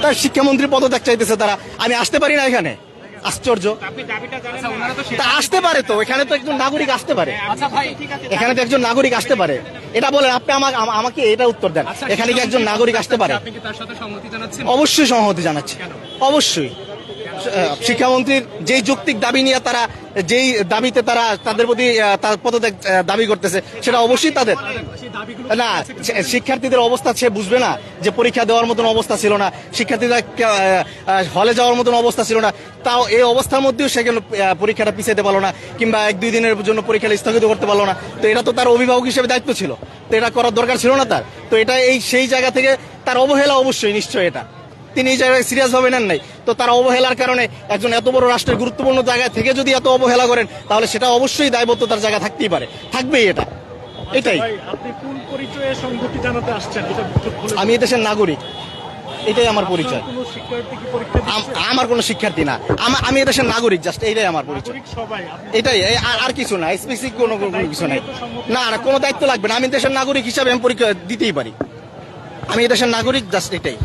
তার শিক্ষামন্ত্রী পদত্যাগ চাইতেছে তারা, আমি আসতে পারি না এখানে, আশ্চর্য। তা আসতে পারে তো, এখানে তো একজন নাগরিক আসতে পারে, এখানে তো একজন নাগরিক আসতে পারে, এটা বলেন আপনি আমাকে এটা উত্তর দেন, এখানে কি একজন নাগরিক আসতে পারে? অবশ্যই সহমতি জানাচ্ছি, অবশ্যই। শিক্ষামন্ত্রীর যেই যৌক্তিক দাবি নিয়ে তারা, যেই দাবিতে তারা তাদের প্রতি তার পদত্যাগ দাবি করতেছে, সেটা অবশ্যই তাদের না। শিক্ষার্থীদের অবস্থা সে বুঝবে না যে পরীক্ষা দেওয়ার মতন অবস্থা ছিল না, শিক্ষার্থীরা হলে যাওয়ার মতন অবস্থা ছিল না, তাও এই অবস্থার মধ্যেও সে কেন পরীক্ষাটা পিছাইতে পারলো না, কিংবা 1-2 দিনের জন্য পরীক্ষাটা স্থগিত করতে পারলো না? তো এটা তো তার অভিভাবক হিসেবে দায়িত্ব ছিল, তো এটা করার দরকার ছিল না তার? তো এটা সেই জায়গা থেকে তার অবহেলা, অবশ্যই নিশ্চয় এটা তিনি এই জায়গায় সিরিয়াস ভাবে নেন নাই। তো তার অবহেলার কারণে একজন এত বড় রাষ্ট্রের গুরুত্বপূর্ণ জায়গায় থেকে যদি এত অবহেলা করেন, তাহলে সেটা অবশ্যই দায়বদ্ধতার জায়গা থাকতেই পারে, থাকবেই এটা। এটাই। আপনি কোন পরিচয়ে সংহতি জানাতে আসছেন? আমি এই দেশের নাগরিক, এটাই আমার পরিচয়। কোনো শিক্ষার্থী কি পরীক্ষা দিচ্ছে? আমার কোনো শিক্ষার্থী না, আমি এই দেশের নাগরিক, জাস্ট এইটাই আমার পরিচয়, সবাই এটাই। আর কিছু না, স্পেসিফিক কোনো কিছু নাই। না না, কোনো দায়িত্ব লাগবে না, আমি দেশের নাগরিক হিসাবে আমি পরীক্ষা দিতেই পারি, আমি এই দেশের নাগরিক, জাস্ট এটাই।